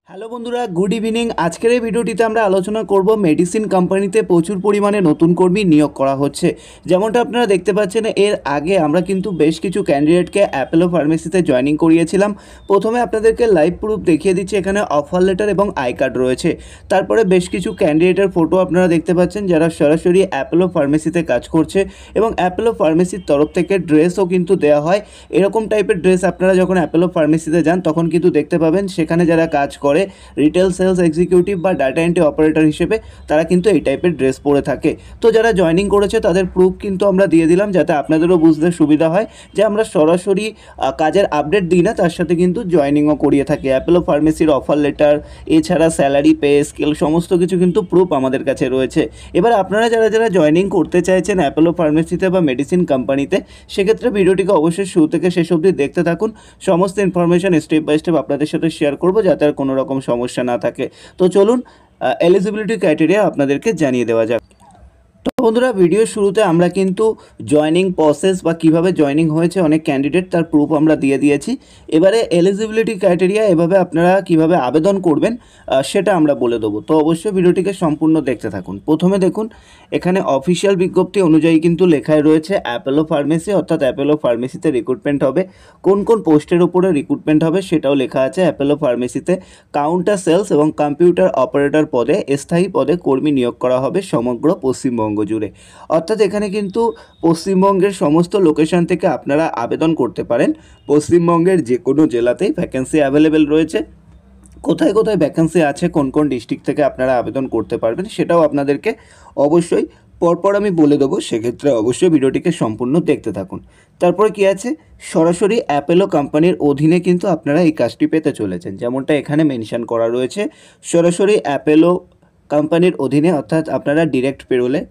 Hello বন্ধুরা, good evening. আজকের এই ভিডিওটিতে আমরা আলোচনা করব মেডিসিন কোম্পানিতে প্রচুর পরিমাণে নতুন কর্মী নিয়োগ করা হচ্ছে। যেমনটা আপনারা দেখতে পাচ্ছেন, এর আগে আমরা কিন্তু বেশ কিছু ক্যান্ডিডেটকে অ্যাপোলো ফার্মেসিতে জয়েনিং করিয়েছিলাম। প্রথমে আপনাদেরকে লাইভ প্রুফ দেখিয়ে দিচ্ছি, এখানে অফার লেটার এবং আই কার্ড রয়েছে। তারপরে বেশ কিছু ক্যান্ডিডেটের ফটো আপনারা দেখতে পাচ্ছেন যারা সরাসরি অ্যাপোলো ফার্মেসিতে কাজ করছে, এবং অ্যাপোলো ফার্মেসির তরফ থেকে ড্রেসও কিন্তু দেওয়া হয়। এরকম টাইপের ড্রেস আপনারা যখন অ্যাপোলো ফার্মেসিতে যান তখন কিন্তু দেখতে পাবেন সেখানে যারা কাজ করে রিটেল সেলস এক্সিকিউটিভ বা ডাটা এন্ট্রি অপারেটর হিসেবে তারা কিন্তু এই টাইপের ড্রেস পরে থাকে। তো যারা জয়েনিং করেছে তাদের প্রুফ কিন্তু আমরা দিয়ে দিলাম, যাতে আপনাদেরও বুঝতে সুবিধা হয় যে আমরা সরাসরি কাজের আপডেট দিই না, তার সাথে কিন্তু জয়েনিংও করিয়ে থাকি। অ্যাপোলো ফার্মেসির অফার লেটার, এছাড়া স্যালারি, পে স্কেল, সমস্ত কিছু কিন্তু প্রুফ আমাদের কাছে রয়েছে। এবার আপনারা যারা যারা জয়েনিং করতে চাইছেন অ্যাপোলো ফার্মেসিতে বা মেডিসিন কোম্পানিতে, সেক্ষেত্রে ভিডিওটিকে অবশ্যই শুরু থেকে শেষ অবধি দেখতে থাকুন। সমস্ত ইনফরমেশন স্টেপ বাই স্টেপ আপনাদের সাথে শেয়ার করবো, যাতে আর কোনো রকম সমস্যা না থাকে। তো চলুন এলিজিবিলিটি ক্রাইটেরিয়া আপনাদেরকে জানিয়ে দেওয়া যাক। তো বন্ধুরা, ভিডিওর শুরুতে আমরা কিন্তু জয়েনিং প্রসেস বা কিভাবে জয়েনিং হয়েছে অনেক ক্যান্ডিডেট, তার প্রুফ আমরা দিয়ে দিয়েছি। এবারে এলিজিবিলিটি ক্রাইটেরিয়া এভাবে আপনারা কিভাবে আবেদন করবেন সেটা আমরা বলে দেবো। তো অবশ্যই ভিডিওটিকে সম্পূর্ণ দেখতে থাকুন। প্রথমে দেখুন, এখানে অফিসিয়াল বিজ্ঞপ্তি অনুযায়ী কিন্তু লেখাই রয়েছে অ্যাপোলো ফার্মেসি, অর্থাৎ অ্যাপোলো ফার্মেসিতে রিক্রুটমেন্ট হবে। কোন কোন পোস্টের উপরে রিক্রুটমেন্ট হবে সেটাও লেখা আছে। অ্যাপোলো ফার্মেসিতে কাউন্টার সেলস এবং কম্পিউটার অপারেটর পদে স্থায়ী পদে কর্মী নিয়োগ করা হবে সমগ্র পশ্চিমবঙ্গ জুড়ে। অর্থাৎ এখানে কিন্তু পশ্চিমবঙ্গের সমস্ত লোকেশন থেকে আপনারা আবেদন করতে পারেন। পশ্চিমবঙ্গের যে কোনো জেলাতেই ভ্যাকেন্সি অ্যাভেলেবেল রয়েছে। কোথায় কোথায় ভ্যাকেন্সি আছে, কোন কোন ডিস্ট্রিক্ট থেকে আপনারা আবেদন করতে পারবেন, সেটাও আপনাদেরকে অবশ্যই পরপর আমি বলে দেবো। সেক্ষেত্রে অবশ্যই ভিডিওটিকে সম্পূর্ণ দেখতে থাকুন। তারপরে কি আছে, সরাসরি অ্যাপোলো কোম্পানির অধীনে কিন্তু আপনারা এই কাজটি পেতে চলেছেন, যেমনটা এখানে মেনশন করা রয়েছে। সরাসরি অ্যাপোলো কোম্পানির অধীনে, অর্থাৎ আপনারা ডিরেক্ট পেরোলে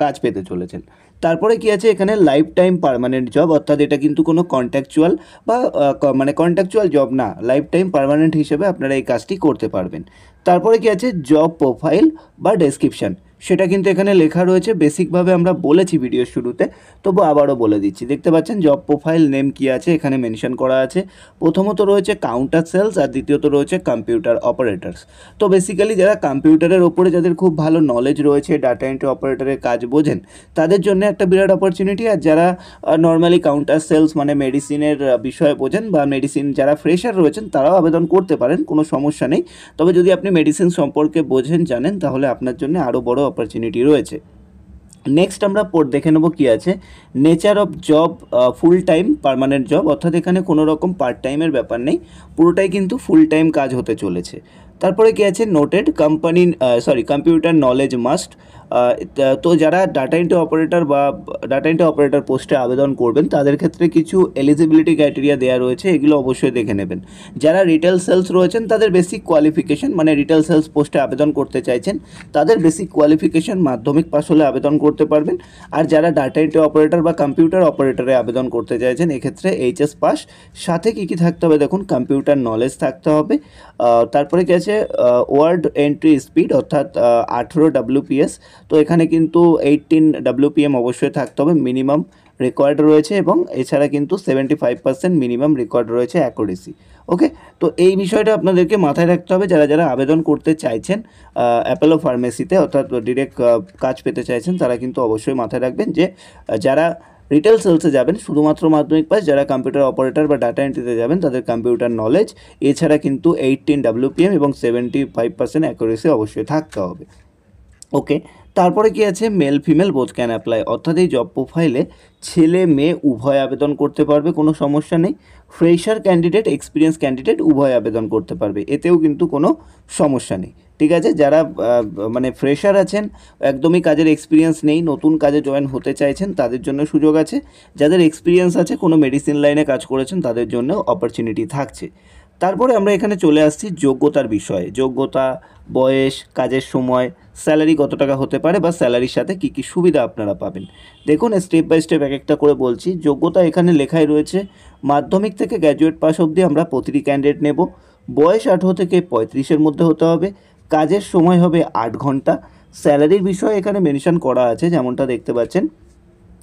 কাজ পেতে চলেছেন। তারপরে কি আছে, এখানে লাইফ টাইম পার্মানেন্ট জব, অর্থাৎ এটা কিন্তু কোনো কন্ট্রাকচুয়াল বা মানে কন্ট্রাকচুয়াল জব না, লাইফ টাইম পার্মানেন্ট হিসেবে আপনারা এই কাজটি করতে পারবেন। তারপরে কি আছে, জব প্রোফাইল বা ডেসক্রিপশান, সেটা কিন্তু এখানে লেখা রয়েছে। বেসিকভাবে আমরা বলেছি ভিডিওর শুরুতে, তবু আবারও বলে দিচ্ছি। দেখতে পাচ্ছেন জব প্রোফাইল নেম কি আছে, এখানে মেনশন করা আছে। প্রথমত রয়েছে কাউন্টার সেলস, আর দ্বিতীয়ত রয়েছে কম্পিউটার অপারেটার্স। তো বেসিক্যালি যারা কম্পিউটারের ওপরে যাদের খুব ভালো নলেজ রয়েছে, ডাটা এন্ট্রি অপারেটরের কাজ বোঝেন, তাদের জন্য একটা বিরাট অপরচুনিটি। আর যারা নর্মালি কাউন্টার সেলস মানে মেডিসিনের বিষয়ে বোঝেন বা মেডিসিন যারা ফ্রেশার রয়েছেন, তারাও আবেদন করতে পারেন, কোনো সমস্যা নেই। তবে যদি আপনি মেডিসিন সম্পর্কে বোঝেন, জানেন, তাহলে আপনার জন্য আরও বড় অপরচুনিটি রয়েছে। নেক্সট আমরা দেখে নেব কি আছে, nature of job full time permanent job, অর্থাৎ এখানে কোনো রকম পার্ট টাইমের ব্যাপার নেই, পুরোটাই কিন্তু ফুল টাইম কাজ হতে চলেছে। তারপরে কি আছে, noted company computer knowledge must. তো যারা ডাটা এন্ট্রি অপারেটর বা ডাটা এন্ট্রি অপারেটর পোস্টে আবেদন করবেন, তাদের ক্ষেত্রে কিছু এলিজিবিলিটি ক্রাইটেরিয়া দেওয়া রয়েছে, এগুলো অবশ্যই দেখে নেবেন। যারা রিটেল সেলস রয়েছেন তাদের বেসিক কোয়ালিফিকেশন, মানে রিটেল সেলস পোস্টে আবেদন করতে চাইছেন, তাদের বেসিক কোয়ালিফিকেশন মাধ্যমিক পাস হলে আবেদন করতে পারবেন। আর যারা ডাটা এন্ট্রি অপারেটর বা কম্পিউটার অপারেটরে আবেদন করতে চাইছেন, এক্ষেত্রে এইচএস পাস, সাথে কী কী থাকতে হবে দেখুন, কম্পিউটার নলেজ থাকতে হবে। তারপরে কি আছে, ওয়ার্ড এন্ট্রি স্পিড, অর্থাৎ 18 WPS। তো এখানে কিন্তু 18 WPM অবশ্যই থাকতে হবে, মিনিমাম রেকর্ড রয়েছে, এবং এছাড়া কিন্তু 75% মিনিমাম রেকর্ড রয়েছে অ্যাকুরেসি। ওকে, তো এই বিষয়টা আপনাদেরকে মাথায় রাখতে হবে যারা যারা আবেদন করতে চাইছেন অ্যাপোলো ফার্মেসিতে, অর্থাৎ ডিরেক্ট কাজ পেতে চাইছেন, তারা কিন্তু অবশ্যই মাথায় রাখবেন যে যারা রিটেল সেলসে যাবেন শুধুমাত্র মাধ্যমিক পাস, যারা কম্পিউটার অপারেটর বা ডাটা এন্ট্রিতে যাবেন তাদের কম্পিউটার নলেজ, এছাড়া কিন্তু 18 WPM এবং 75% অ্যাকুরেসি অবশ্যই থাকতে হবে। ওকে, তারপরে কি আছে, male female both can apply, অর্থাৎ এই জব প্রোফাইলে ছেলে মেয়ে উভয় আবেদন করতে পারবে, কোনো সমস্যা নেই। ফ্রেশার ক্যান্ডিডেট, এক্সপিরিয়েন্স ক্যান্ডিডেট উভয় আবেদন করতে পারবে, এতেও কিন্তু কোনো সমস্যা নেই। ঠিক আছে, যারা মানে ফ্রেশার আছেন, একদমই কাজের এক্সপিরিয়েন্স নেই, নতুন কাজে জয়েন হতে চাইছেন, তাদের জন্য সুযোগ আছে। যাদের এক্সপিরিয়েন্স আছে, কোনো মেডিসিন লাইনে কাজ করেছেন, তাদের জন্য অপরচুনিটি থাকছে। তারপরে আমরা এখানে চলে আসছি যোগ্যতার বিষয়ে। যোগ্যতা, বয়স, কাজের সময়, স্যালারি কত টাকা হতে পারে বা স্যালারির সাথে কী কী সুবিধা আপনারা পাবেন। দেখুন, স্টেপ বাই স্টেপ এক একটা করে বলছি। যোগ্যতা এখানে লেখাই রয়েছে, মাধ্যমিক থেকে গ্র্যাজুয়েট পাস অবধি আমরা প্রতিটি ক্যান্ডিডেট নেব। বয়স 18 থেকে 35-এর মধ্যে হতে হবে। কাজের সময় হবে 8 ঘন্টা। স্যালারির বিষয়ে এখানে মেনশন করা আছে, যেমনটা দেখতে পাচ্ছেন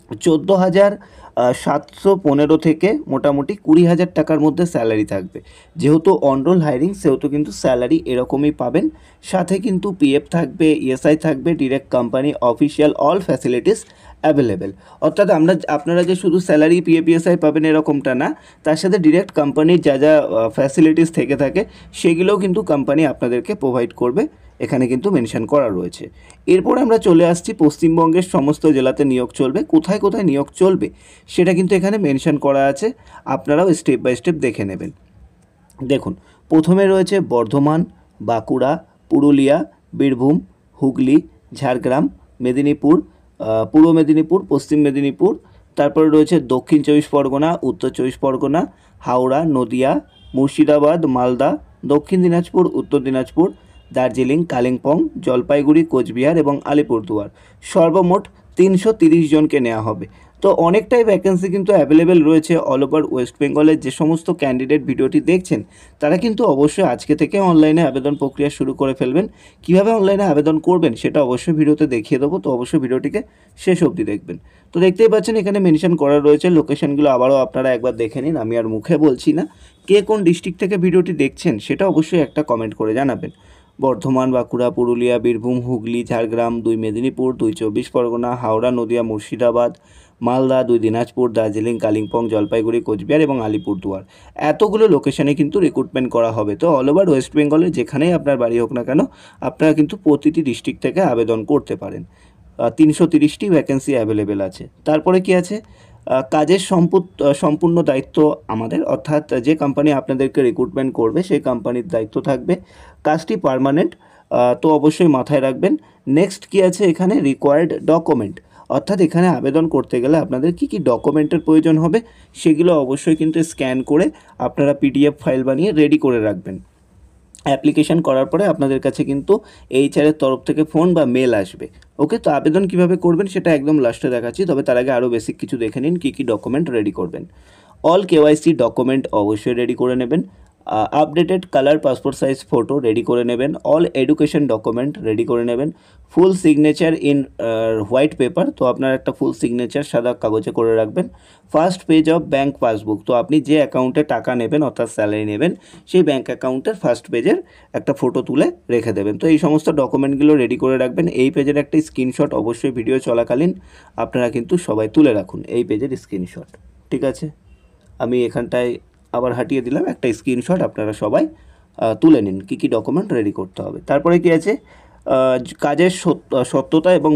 14,715 থেকে মোটামুটি 20,000 টাকার মধ্যে স্যালারি থাকবে। যেহেতু অনরোল হায়ারিং সেহেতু কিন্তু স্যালারি এরকমই পাবেন। সাথে কিন্তু পিএফ থাকবে, ইএসআই থাকবে, direct company official all facilities available. অর্থাৎ আপনারা যে শুধু স্যালারি পিএফ ইএসআই পাবেন এরকমটা না, তার সাথে ডিরেক্ট কোম্পানির যা যা ফ্যাসিলিটিস থেকে থাকে সেগুলোও কিন্তু কোম্পানি আপনাদেরকে প্রোভাইড করবে, এখানে কিন্তু মেনশন করা রয়েছে। এরপর আমরা চলে আসছি পশ্চিমবঙ্গের সমস্ত জেলাতে নিয়োগ চলবে। কোথায় কোথায় নিয়োগ চলবে সেটা কিন্তু এখানে মেনশন করা আছে, আপনারাও স্টেপ বাই স্টেপ দেখে নেবেন। দেখুন, প্রথমে রয়েছে বর্ধমান, বাঁকুড়া, পুরুলিয়া, বীরভূম, হুগলি, ঝাড়গ্রাম, মেদিনীপুর, পূর্ব মেদিনীপুর, পশ্চিম মেদিনীপুর, তারপরে রয়েছে দক্ষিণ 24 পরগনা, উত্তর 24 পরগনা, হাওড়া, নদিয়া, মুর্শিদাবাদ, মালদা, দক্ষিণ দিনাজপুর, উত্তর দিনাজপুর, দার্জিলিং, কালিম্পং, জলপাইগুড়ি, কোচবিহার এবং আলিপুরদুয়ার। সর্বমোট 330 জনকে নেওয়া হবে। তো অনেকটাই ভ্যাকেন্সি কিন্তু অ্যাভেলেবেল রয়েছে অল ওভার ওয়েস্ট বেঙ্গলের। যে সমস্ত ক্যান্ডিডেট ভিডিওটি দেখছেন তারা কিন্তু অবশ্যই আজকে থেকে অনলাইনে আবেদন প্রক্রিয়া শুরু করে ফেলবেন। কীভাবে অনলাইনে আবেদন করবেন সেটা অবশ্যই ভিডিওতে দেখিয়ে দেবো, তো অবশ্যই ভিডিওটিকে শেষ অবধি দেখবেন। তো দেখতেই পাচ্ছেন এখানে মেনশন করা রয়েছে লোকেশনগুলো, আবারও আপনারা একবার দেখে নিন, আমি আর মুখে বলছি না। কে কোন ডিস্ট্রিক্ট থেকে ভিডিওটি দেখছেন সেটা অবশ্যই একটা কমেন্ট করে জানাবেন। বর্ধমান, বাঁকুড়া, পুরুলিয়া, বীরভূম, হুগলি, ঝাড়গ্রাম, 2 মেদিনীপুর, 2 24 পরগনা, হাওড়া, নদিয়া, মুর্শিদাবাদ, মালদা, 2 দিনাজপুর, দার্জিলিং, কালিম্পং, জলপাইগুড়ি, কোচবিহার এবং আলিপুরদুয়ার। এতগুলো লোকেশনে কিন্তু রিক্রুটমেন্ট করা হবে। তো অল ওভার ওয়েস্ট বেঙ্গলের যেখানেই আপনার বাড়ি হোক না কেন, আপনারা কিন্তু প্রতিটি ডিস্ট্রিক্ট থেকে আবেদন করতে পারেন। 330টি ভ্যাকেন্সি অ্যাভেলেবেল আছে। তারপরে কি আছে, কাজের সম্পূর্ণ দায়িত্ব আমাদের, অর্থাৎ যে কোম্পানি আপনাদেরকে রিক্রুটমেন্ট করবে সেই কোম্পানির দায়িত্ব থাকবে। কাজটি পার্মানেন্ট, তো অবশ্যই মাথায় রাখবেন। নেক্সট কি আছে এখানে, রিকোয়ার্ড ডকুমেন্ট, অর্থাৎ এখানে আবেদন করতে গেলে আপনাদের কী কী ডকুমেন্টের প্রয়োজন হবে সেগুলো অবশ্যই কিন্তু স্ক্যান করে আপনারা পিডিএফ ফাইল বানিয়ে রেডি করে রাখবেন। অ্যাপ্লিকেশান করার পরে আপনাদের কাছে কিন্তু এইচআরের তরফ থেকে ফোন বা মেল আসবে। ওকে, তো আবেদন কিভাবে করবেন সেটা একদম লাস্টে দেখাচ্ছি, তবে তার আগে আরও বেসিক কিছু দেখে নিন কী কী ডকুমেন্ট রেডি করবেন। অল কেওয়াইসি ডকুমেন্ট অবশ্যই রেডি করে নেবেন। Updated colour passport size photo ready করে নেবেন। অল এডুকেশন ডকুমেন্ট রেডি করে নেবেন। Full signature in white paper, তো আপনার একটা ফুল সিগনেচার সাদা কাগজে করে রাখবেন। First page of bank passbook, তো আপনি যে অ্যাকাউন্টে টাকা নেবেন অর্থাৎ স্যালারি নেবেন সেই ব্যাঙ্ক অ্যাকাউন্টের ফার্স্ট পেজের একটা ফটো তুলে রেখে দেবেন। তো এই সমস্ত ডকুমেন্টগুলো রেডি করে রাখবেন। এই পেজের একটা স্ক্রিনশট অবশ্যই ভিডিও চলাকালীন আপনারা কিন্তু সবাই তুলে রাখুন, এই পেজের স্ক্রিনশট। ঠিক আছে, আমি এখানটায় আবার হাঁটিয়ে দিলাম, একটা স্ক্রিনশট আপনারা সবাই তুলে নিন কী কী ডকুমেন্ট রেডি করতে হবে। তারপরে কি আছে, কাজের সত্যতা এবং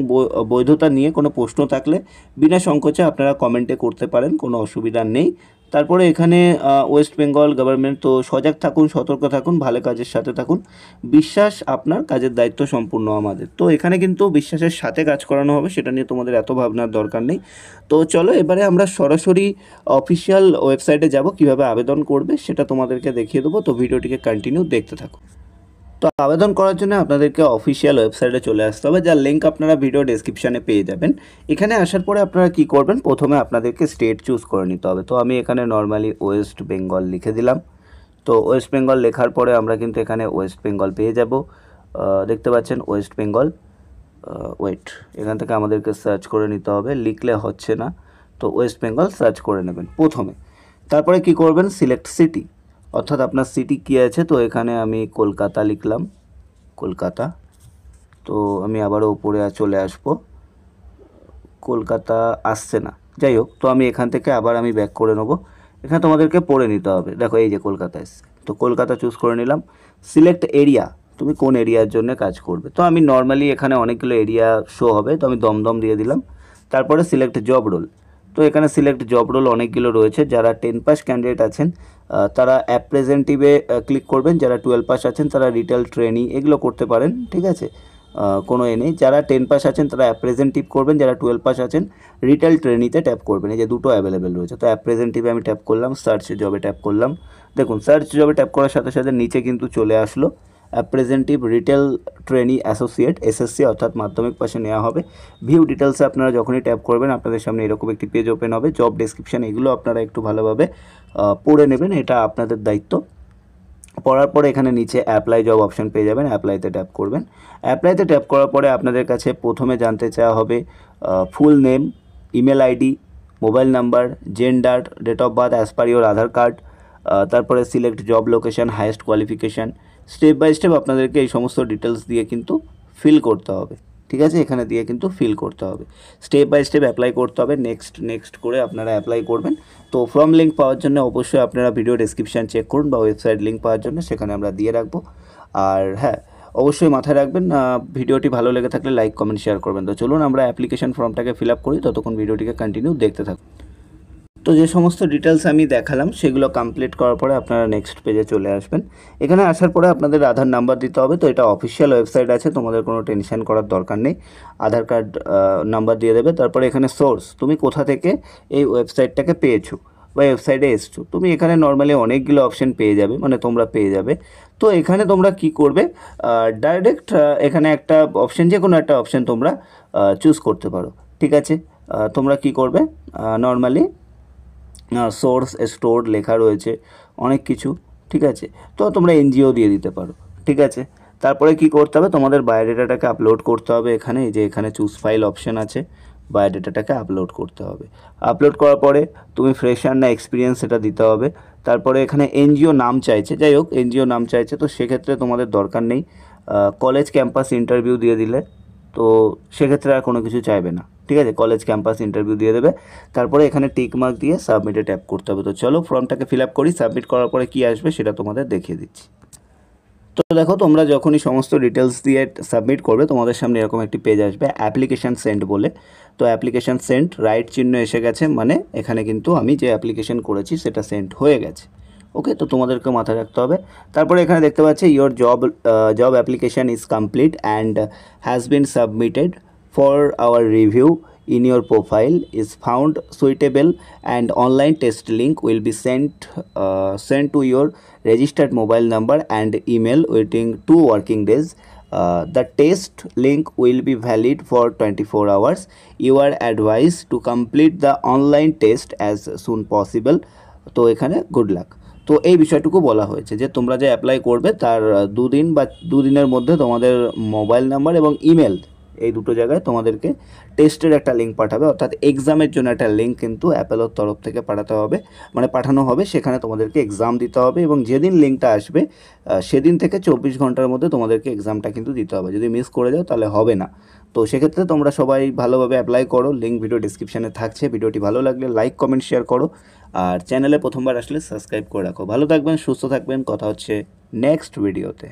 বৈধতা নিয়ে কোনো প্রশ্ন থাকলে বিনা সংকোচে আপনারা কমেন্টে করতে পারেন, কোনো অসুবিধা নেই। তারপরে এখানে ওয়েস্ট বেঙ্গল গভর্নমেন্ট, তো সজাগ থাকুন, সতর্ক থাকুন, ভালো কাজের সাথে থাকুন, বিশ্বাস আপনার, কাজের দায়িত্ব সম্পূর্ণ আমাদের। তো এখানে কিন্তু বিশ্বাসের সাথে কাজ করানো হবে, সেটা নিয়ে তোমাদের এত ভাবনার দরকার নেই। তো চলো এবারে আমরা সরাসরি অফিসিয়াল ওয়েবসাইটে যাব, কিভাবে আবেদন করবে সেটা তোমাদেরকে দেখিয়ে দেবো। তো ভিডিওটিকে কন্টিনিউ দেখতে থাকো। তো আবেদন করার জন্য আপনাদেরকে অফিসিয়াল ওয়েবসাইটে চলে আসতে হবে, যার লিঙ্ক আপনারা ভিডিও ডেসক্রিপশানে পেয়ে যাবেন। এখানে আসার পরে আপনারা কি করবেন, প্রথমে আপনাদেরকে স্টেট চুজ করে নিতে হবে। তো আমি এখানে নর্মালি ওয়েস্ট বেঙ্গল লিখে দিলাম। তো ওয়েস্ট বেঙ্গল লেখার পরে আমরা কিন্তু এখানে ওয়েস্ট বেঙ্গল পেয়ে যাব। দেখতে পাচ্ছেন ওয়েস্ট বেঙ্গল। ওয়েট, এখান থেকে আমাদেরকে সার্চ করে নিতে হবে, লিখলে হচ্ছে না। তো ওয়েস্ট বেঙ্গল সার্চ করে নেবেন প্রথমে। তারপরে কি করবেন, সিলেক্ট সিটি, অর্থাৎ আপনার সিটি কী আছে। তো এখানে আমি কলকাতা লিখলাম, কলকাতা। তো আমি আবারও উপরে চলে আসব, কলকাতা আসছে না, যাই হোক। তো আমি এখান থেকে আবার আমি ব্যাক করে নেব। এখানে তোমাদেরকে পড়ে নিতে হবে, দেখো এই যে কলকাতা এসছে, তো কলকাতা চুজ করে নিলাম। সিলেক্ট এরিয়া, তুমি কোন এরিয়ার জন্য কাজ করবে। তো আমি নর্মালি এখানে অনেকগুলো এরিয়া শো হবে, তো আমি দমদম দিয়ে দিলাম। তারপরে সিলেক্ট জব রোল, তো এখানে সিলেক্ট জব রোল অনেকগুলো রয়েছে। যারা 10 পাস ক্যান্ডিডেট আছেন তারা অ্যাপ্রেজেন্টিভে ক্লিক করবেন, যারা 12 পাস আছেন তারা রিটেল ট্রেনি এগুলো করতে পারেন, ঠিক আছে, কোনো নেই। যারা 10 পাস আছেন তারা অ্যাপ্রেজেন্টিভ করবেন, যারা 12 পাস আছেন রিটেল ট্রেনিতে ট্যাপ করবেন। এই যে দুটো অ্যাভেলেবেল রয়েছে। তো অ্যাপ্রেজেন্টিভে আমি ট্যাপ করলাম, সার্চ জবে ট্যাপ করলাম। দেখুন সার্চ জবে ট্যাপ করার সাথে সাথে নিচে কিন্তু চলে আসলো অ্যাপ্রেজেন্টিভ রিটেল ট্রেনি অ্যাসোসিয়েট এসএসসি, অর্থাৎ মাধ্যমিক পাশে নেওয়া হবে। ভিউ ডিটেলসে আপনারা যখনই ট্যাপ করবেন আপনাদের সামনে এরকম একটি পেজ ওপেন হবে। জব ডেসক্রিপশান এগুলো আপনারা একটু ভালোভাবে পড়ে নেবেন, এটা আপনাদের দায়িত্ব। পড়ার পরে এখানে নিচে অ্যাপ্লাই জব অপশান পেয়ে যাবেন, অ্যাপ্লাইতে ট্যাপ করবেন। অ্যাপ্লাইতে ট্যাপ করার পরে আপনাদের কাছে প্রথমে জানতে চাওয়া হবে full name, email ID, mobile number, gender, date of birth as per your Aadhaar card, তারপরে select job location, highest qualification. Step by step আপনাদেরকে এই সমস্ত ডিটেলস দিয়ে কিন্তু ফিল করতে হবে, ঠিক আছে? এখানে দিয়ে কিন্তু ফিল করতে হবে, স্টেপ বাই স্টেপ অ্যাপ্লাই করতে হবে। নেক্সট করে আপনারা অ্যাপ্লাই করবেন। তো ফর্ম লিঙ্ক পাওয়ার জন্য অবশ্যই আপনারা ভিডিও ডেসক্রিপশান চেক করুন, বা ওয়েবসাইট লিঙ্ক পাওয়ার জন্য সেখানে আমরা দিয়ে রাখবো। আর হ্যাঁ, অবশ্যই মাথায় রাখবেন, ভিডিওটি ভালো লেগে থাকলে লাইক কমেন্ট শেয়ার করবেন। তো চলুন আমরা অ্যাপ্লিকেশন ফর্মটাকে ফিল আপ করি, ততক্ষণ ভিডিওটিকে কন্টিনিউ দেখতে থাকুন। তো যে সমস্ত ডিটেলস আমি দেখালাম সেগুলো কমপ্লিট করার পরে আপনারা নেক্সট পেজে চলে আসবেন। এখানে আসার পরে আপনাদের আধার নাম্বার দিতে হবে। তো এটা অফিসিয়াল ওয়েবসাইট আছে, তোমাদের কোনো টেনশন করার দরকার নেই। আধার কার্ড নাম্বার দিয়ে দেবে। তারপরে এখানে সোর্স, তুমি কোথা থেকে এই ওয়েবসাইটটাকে পেয়েছো বা ওয়েবসাইটে এসছো। তুমি এখানে নর্মালি অনেকগুলো অপশন পেয়ে যাবে, মানে তোমরা পেয়ে যাবে। তো এখানে তোমরা কি করবে, ডাইরেক্ট এখানে একটা অপশন, যে কোনো একটা অপশন তোমরা চুজ করতে পারো, ঠিক আছে? তোমরা কি করবে, নর্মালি সোর্স স্টোর লেখা রয়েছে অনেক কিছু, ঠিক আছে? তো তোমরা এনজিও দিয়ে দিতে পারো, ঠিক আছে? তারপরে কি করতে হবে, তোমাদের বায়োডেটাটাকে আপলোড করতে হবে। এখানে এই যে এখানে চুজ ফাইল অপশন আছে, বায়োডেটাটাকে আপলোড করতে হবে। আপলোড করার পরে তুমি ফ্রেশার না এক্সপিরিয়েন্স সেটা দিতে হবে। তারপরে এখানে এনজিও নাম চাইছে, যাই হোক এনজিও নাম চাইছে, তো সেক্ষেত্রে তোমাদের দরকার নেই। কলেজ ক্যাম্পাস ইন্টারভিউ দিয়ে দিলে তো সেক্ষেত্রে আর কোনো কিছু চাইবে না, ঠিক আছে? কলেজ ক্যাম্পাস ইন্টারভিউ দিয়ে দেবে। তারপরে এখানে টিক মার্ক দিয়ে সাবমিটে ট্যাপ করতে হবে। তো চলো ফর্মটাকে ফিল আপ করি। সাবমিট করার পরে কী আসবে সেটা তোমাদের দেখিয়ে দিচ্ছি। তো দেখো, তোমরা যখনই সমস্ত ডিটেলস দিয়ে সাবমিট করবে তোমাদের সামনে এরকম একটি পেজ আসবে, অ্যাপ্লিকেশান সেন্ড বলে। তো অ্যাপ্লিকেশান সেন্ড রাইট চিহ্ন এসে গেছে, মানে এখানে কিন্তু আমি যে অ্যাপ্লিকেশান করেছি সেটা সেন্ড হয়ে গেছে। ওকে, তো তোমাদেরকে মাথায় রাখতে হবে। তারপরে এখানে দেখতে পাচ্ছি your job application is complete and has been submitted for our review in your profile is found suitable and online test link will be sent to your registered mobile number and email within 2 working days. The test link will be valid for 24 hours. You are advised to complete the online test as soon possible. তো এখানে good luck. তো এই বিষয়টুকু বলা হয়েছে যে তোমরা যে apply করবে তার 2 দিন বা 2 দিনের মধ্যে তোমাদের মোবাইল নাম্বার এবং ইমেল এই দুটো জায়গায় তোমাদেরকে টেস্টের একটা লিঙ্ক পাঠাবে, অর্থাৎ এক্সামের জন্য একটা লিঙ্ক কিন্তু অ্যাপেলোর তরফ থেকে পাঠানো হবে। সেখানে তোমাদেরকে এক্সাম দিতে হবে এবং যেদিন লিঙ্কটা আসবে সেদিন থেকে 24 ঘন্টার মধ্যে তোমাদেরকে এক্সামটা কিন্তু দিতে হবে। যদি মিস করে যাও তাহলে হবে না। তো সেক্ষেত্রে তোমরা সবাই ভালোভাবে অ্যাপ্লাই করো। লিঙ্ক ভিডিও ডিসক্রিপশানে থাকছে। ভিডিওটি ভালো লাগলে লাইক কমেন্ট শেয়ার করো, আর চ্যানেলে প্রথমবার আসলে সাবস্ক্রাইব করে রাখো। ভালো থাকবেন, সুস্থ থাকবেন, কথা হচ্ছে নেক্সট ভিডিওতে।